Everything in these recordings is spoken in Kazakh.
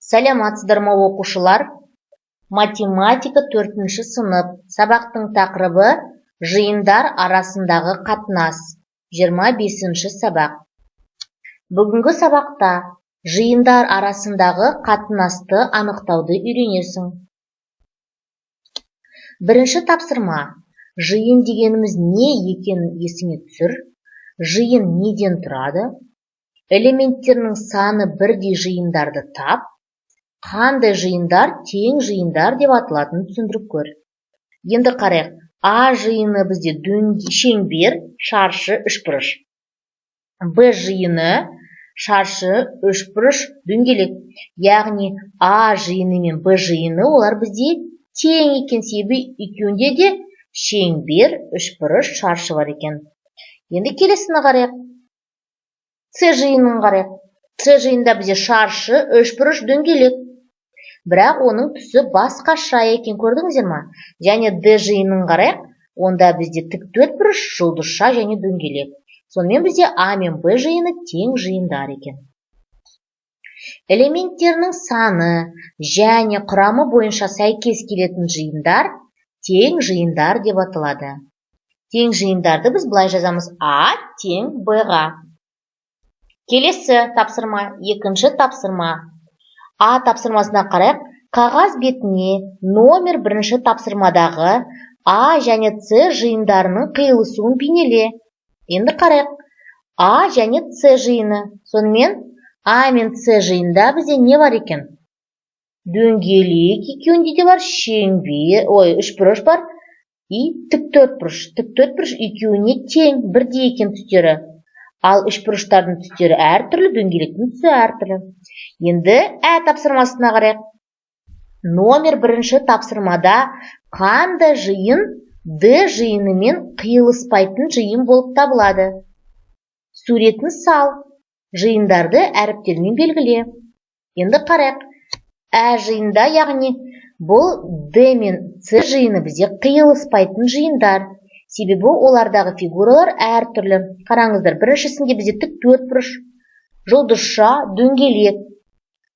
Саламатсыздар ма оқушылар? Математика 4-ші сынып. Сабақтың тақырыбы жиындар арасындағы қатынас. 25-ші сабақ. Бүгінгі сабақта жиындар арасындағы қатынасты анықтауды үйренесің. Бірінші тапсырма. Жиын дегеніміз не екенін есіңе түсір. Жиын неден тұрады? Элементтерінің саны бірдей жиындарды тап. Қандай жиындар тең жиындар деп аталатынын түсіндіріп көр. Енді қарайық. А жиыны бізде шеңбер, шаршы, үшбұрыш. Б жиыны шаршы, үшбұрыш, дөңгелек. Яғни А жиыны мен Б жиыны олар бізде тең екен, себебі екеуінде де шеңбер, үшбұрыш, шаршы бар екен. Енді келесіні қарайық. С жиынын қарайық. С жиынында бізде шаршы, үшбұрыш, дөңгелек. Бірақ оның түсі басқаша екен, көрдіңіздер ма? Және Д жиынын қарайық. Онда бізде тік төртбұрыш, жұлдызша және дөңгелек. Сонымен бізде А мен Б жиыны тең жиындар екен. Элементтерінің саны және құрамы бойынша сәйкес келетін жиындар тең жиындар деп аталады. Тең жиындарды біз былай жазамыз: А тең Б-ға. Келесі тапсырма, екінші тапсырма. А тапсырмасына қарайық. Қағаз бетіне номер бірінші тапсырмадағы А және С жиындарының қиылысуын бейнеле. Енді қарайық. А және С жиыны. Сонымен А мен С жиында бізде не бар екен? Дөңгелек екеуінде де бар, шеңбер, үшбұрыш бар и тік төртбұрыш. Тік төртбұрыш екеуіне тең, бірдей екен түстері. Ал үшбұрыштардың түстері әртүрлі, дөңгелектің түсі әртүрлі. Енді Ә тапсырмасына қарайық. Номер бірінші тапсырмада қандай жиын Д жиынымен қиылыспайтын жиын болып табылады? Суретін сал. Жиындарды әріптермен белгіле. Енді қарайық. Ә жиында, яғни бұл Д мен С жиыны бізде қиылыспайтын жиындар. Себебі олардағы фигуралар әртүрлі. Қараңыздар, біріншісінде бізде тік төртбұрыш, жұлдызша, дөңгелек.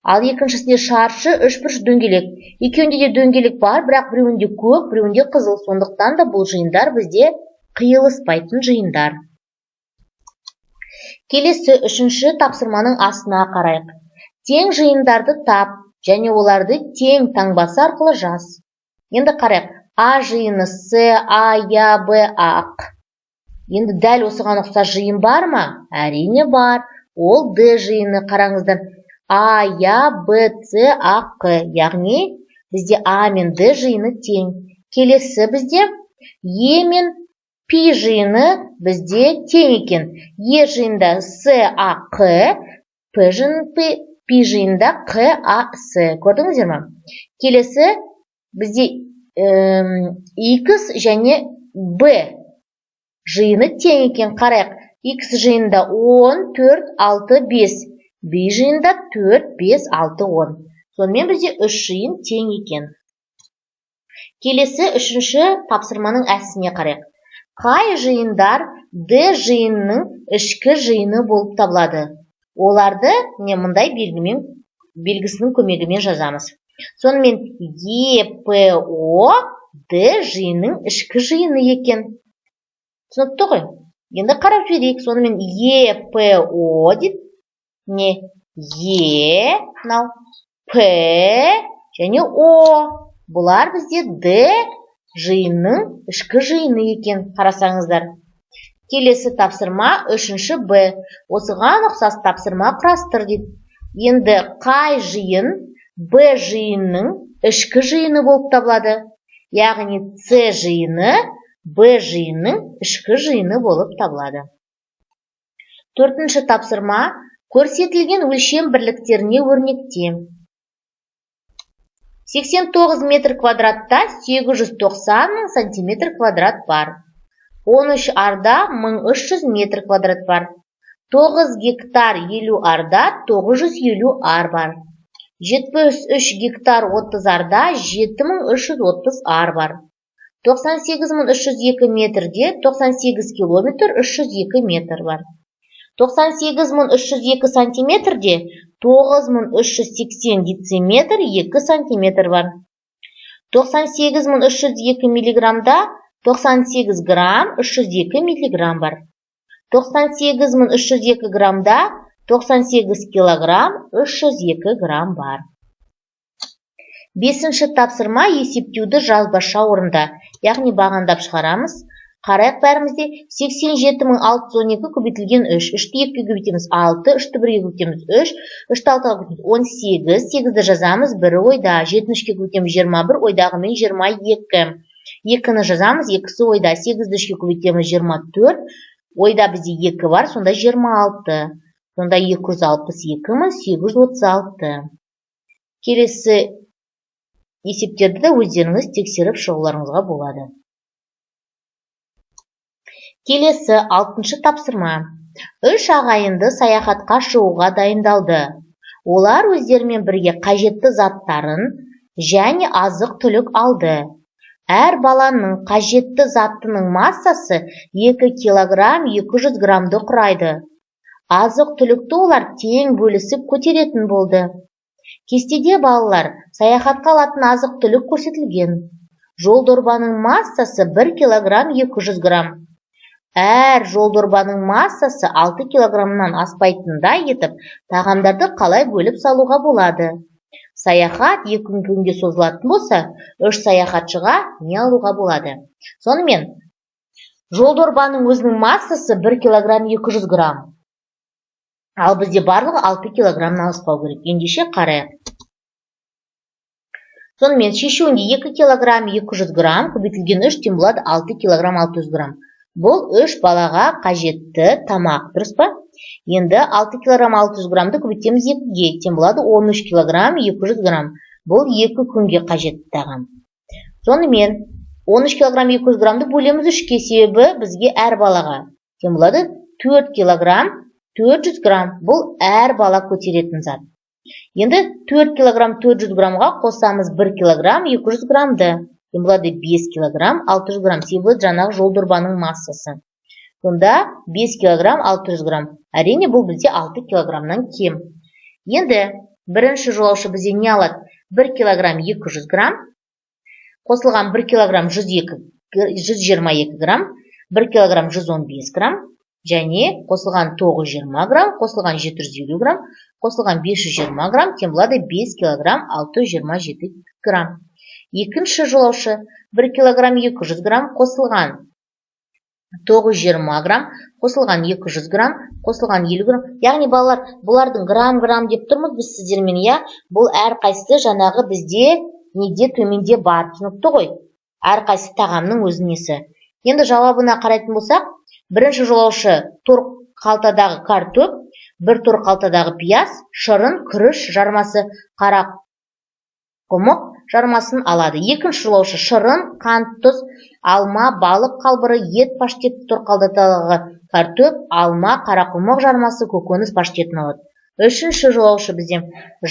Ал екіншісінде шаршы, үшбұрыш, дөңгелек. Екеуінде де дөңгелек бар, бірақ біреуінде көк, біреуінде қызыл. Сондықтан да бұл жиындар бізде қиылыспайтын жиындар. Келесі үшінші тапсырманың астына қарайық. Тең жиындарды тап және оларды тең таңбасы арқылы жаз. Енді қарайық. А жиыны С, А, Я, Б, Ақ. Енді дәл осыған ұқсас жиын бар ма? Әрине бар. Ол Д жиыны. Қараңыздар. А, Я, Б, С, Ақ. Яғни бізде А мен Д жиыны тең. Келесі бізде Е мен Пи жиыны бізде тең екен. Е жиында С, А, Қ. Пи жиында Қ, А, С. Көрдіңіздер ма? Келесі бізде X және Б жиыны тең екен. Қарайық. X жиында 10, 4, 6, 5. B жиында 4, 5, 6, 10. Сонымен бізде 3 жиын тең екен. Келесі үшінші тапсырманың әсіне қарайық. Қай жиындар D жиынының ішкі жиыны болып табылады? Оларды мұндай белгісінің көмегімен жазамыз. Сонымен ЕПО Д жиынның ішкі жиыны екен. Түсінікті ғой? Енді қарап жіберейік. Сонымен ЕПО деп П және О. Бұлар бізде Д жиынның ішкі жиыны екен. Қарасаңыздар. Келесі тапсырма үшінші Б. Осыған ұқсас тапсырма құрастыр дейді. Енді қай жиын Б жиынның ішкі жиыны болып табылады? Яғни С жиыны Б жиынның ішкі жиыны болып табылады. Төртінші тапсырма көрсетілген өлшем бірліктеріне өрнекте. 89 метр квадратта 890 мың сантиметр квадрат бар. 13 арда 1300 метр квадрат бар. 9 гектар 50 арда 950 ар бар. 73 гектар 30 арда 7330 ар бар. 98302 метрде 98 километр 302 метр бар. 98.302 сантиметрде 9380 дециметр 2 сантиметр бар. 98.302 миллиграммда 98 грамм 302 миллиграмм бар. 98.302 граммда 98 килограмм 302 грамм бар. Бесінші тапсырма есептеуді жазбаша орында, яғни бағандап шығарамыз. Қарайық бәрімізде 87.612 көбейтілген 3, 3-ті 2-ге көбейтеміз 6, 3-ті 1-ге көбейтеміз 3, 3-ті 6-ға көбейтеміз 18, 8-ді жазамыз 1 ойда, 7-ге көбейтеміз 21, ойдағымен 22. 2-ні жазамыз 2-сі ойда, 8-ді 3-ге көбейтеміз 24, ойда бізде 2 бар, сонда 26. Сонда 262.836. Келесі есептерді де өздеріңіз тексеріп шығуларыңызға болады. Келесі 6-шы тапсырма. 3 ағайынды саяхатқа шығуға дайындалды. Олар өздерімен бірге қажетті заттарын және азық-түлік алды. Әр баланың қажетті заттының массасы 2 килограмм 200 граммды құрайды. Азық-түлікті олар тең бөлісіп көтеретін болды. Кестеде балалар саяхатқа алатын азық-түлік көрсетілген. Жол дорбаның массасы 1 килограмм 200 грамм. Әр жол дорбаның массасы 6 килограммнан аспайтындай етіп, тағамдарды қалай бөліп салуға болады? Саяхат 2 күнге созылатын болса, 3 саяхатшыға не алуға болады? Сонымен, жол дорбаның өзінің массасы 1 килограмм 200 грамм. Ал бізде барлығы 6 килограммнан аспау керек. Ендеше қарайық. Сонымен, шешуінде 2 килограмм 200 грамм көбейтілген 3 тең болады 6 килограмм 600 грамм. Бұл 3 балаға қажетті тамақ, дұрыс па? Енді 6 килограмм 600 граммды көбейтеміз 2-ге, тең болады 13 килограмм 200 грамм. Бұл 2 күнге қажетті тағам. Сонымен, 13 килограмм 200 граммды бөлеміз 3-ге, себебі бізге әр балаға. Тең болады 4 килограмм 400 грамм. Бұл әр бала көтеретін зат. Енді 4 килограмм 400 граммға қосамыз 1 килограмм 200 граммды. Тең болады 5 килограмм 600 грамм. Себебі жаңағы жол дорбаның массасы. Сонда 5 килограмм 600 грамм. Әрине, бұл бізде 6 килограммнан кем. Енді бірінші жолаушы бізде не алады? 1 килограмм 200 грамм. Қосылған 1 килограмм 122 грамм. 1 килограмм 115 грамм. Және қосылған 920 грамм. Қосылған 750 грамм. Қосылған 520 грамм. Тең болады 5 килограмм 627 грамм. Екінші жолаушы 1 килограмм 200 грамм қосылған 920 грамм, қосылған 200 грамм, қосылған 50 грамм. Яғни балалар, бұлардың грамм деп тұрмыз біз сіздермен, бұл әр қайсысы жаңағы бізде неде төменде бар. Түсінікті ғой? Әр қайсысы тағамның өзінің несі. Енді жауабына қарайтын болсақ, бірінші жолаушы тор қалтадағы картоп, бір тор қалтадағы пияз, шырын, күріш жармасы, қара құмық жармасын алады. Екінші жолаушы шырын, қант, тұз, алма, балық қалбыры, ет паштеті, тор қалтадағы картоп, алма, қарақұмық жармасы, көкөніс паштетін алады. Үшінші жолаушы бізде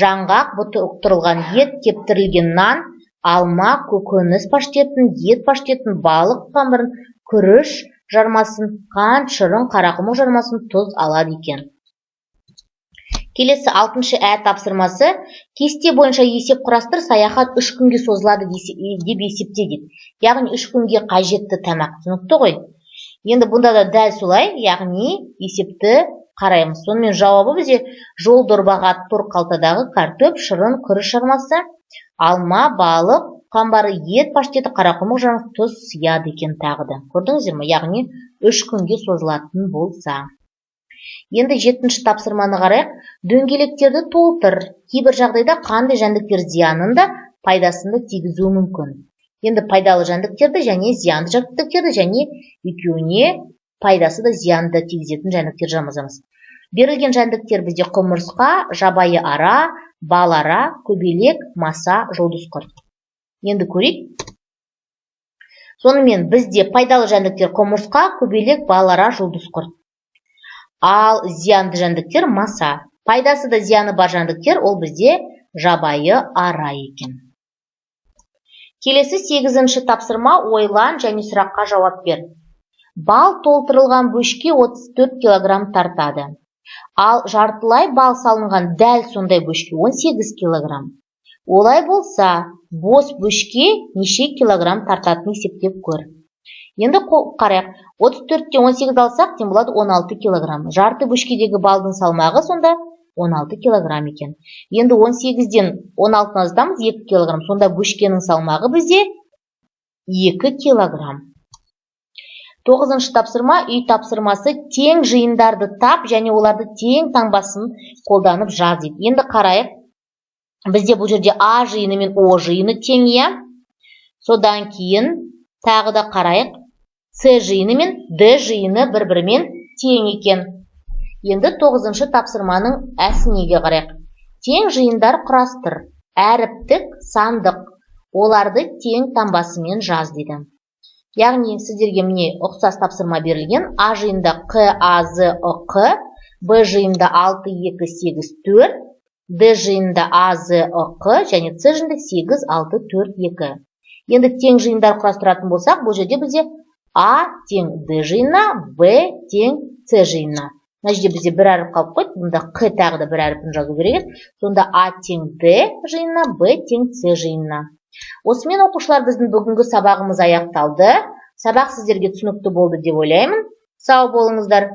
жаңғақ, бұттырылған ет, кептірілген нан, алма, көкөніс паштетін, ет паштетін, балық қамырын, күріш жармасын, қант, шырын, қарақұмық жармасын, тұз алады екен. Келесі 6-шы тапсырмасы, кесте бойынша есеп құрастыр, саяхат 3 күнге созылады деп есепте дейді. Яғни 3 күнге қажетті тамақ. Түсінікті ғой? Енді бұнда да дәл солай, яғни есепті қараймыз. Сонымен жауабы бізде жол дорбаға тор қалтадағы картоп, шырын, күріш жармасы, алма, балық, қамбары, ет паштеті, қарақұмық жармасы, тұз сияды екен тағы да. Көрдіңіздер ме? Яғни 3 күнге созылатын болса. Енді 7-ші тапсырманы қарайық. Дөңгелектерді толтыр. Кейбір жағдайда қандай жәндіктер зиянын да пайдасында тигізуі мүмкін. Енді пайдалы жәндіктерді және зиянды жәндіктерді және екеуіне пайдасы да зиянды да тигізетін жәндіктер жазамыз. Берілген жәндіктер бізде құмырсқа, жабайы ара, бал ара, көбелек, маса, жұлдыз құрт. Енді көрейік. Сонымен бізде пайдалы жәндіктер құмырсқа, көбелек, бал ара, жұлдыз құрт. Ал зиянды жәндіктер маса. Пайдасы да зияны бар жәндіктер ол бізде жабайы ара екен. Келесі 8-ші тапсырма, ойлан және сұраққа жауап бер. Бал толтырылған бөшке 34 килограмм тартады. Ал жартылай бал салынған дәл сондай бөшке 18 килограмм. Олай болса, бос бөшке неше килограмм тартатынын есептеп көр. Енді қарайық, 34-тен 18 алсақ, тен болады 16 килограмм. Жарты бөшкедегі балдың салмағы сонда 16 килограмм екен. Енді 18-ден 16-ны азытамыз 2 килограмм. Сонда бөшкенің салмағы бізде 2 килограмм. 9-шы тапсырма, үй тапсырмасы тең жиындарды тап және оларды тең таңбасын қолданып жаз дейді. Енді қарайық. Бізде бұл жерде А жиыны мен О жиыны тең, иә. Содан кейін тағы да қарайық. С жиыны мен Д жиыны бір-бірімен тең екен. Енді 9-шы тапсырманың әсінеге қарайық. Тең жиындар құрастыр. Әріптік, сандық. Оларды тең таңбасымен жаз дейді. Яғни сіздерге міне ұқсас тапсырма берілген. А жиында Q, A, Z, O, Q, Б жиында 6, 2, 8, 4, Д жиында A, Z, O, Q, және С жиында 8, 6, 4, 2. Енді тең жиындар құрастыратын болсақ, бұл жерде бізде А тең Д жиынына, Б тең С жиынына. Мына жерде бізде бір әріп қалып қойды, бұнда Q тағы да бір әріпін жазу керек. Сонда А тең Д жиынына, Б тең С жиынына. Осымен оқушылар, біздің бүгінгі сабағымыз аяқталды. Сабақ сіздерге түсінікті болды деп ойлаймын. Сау болыңыздар.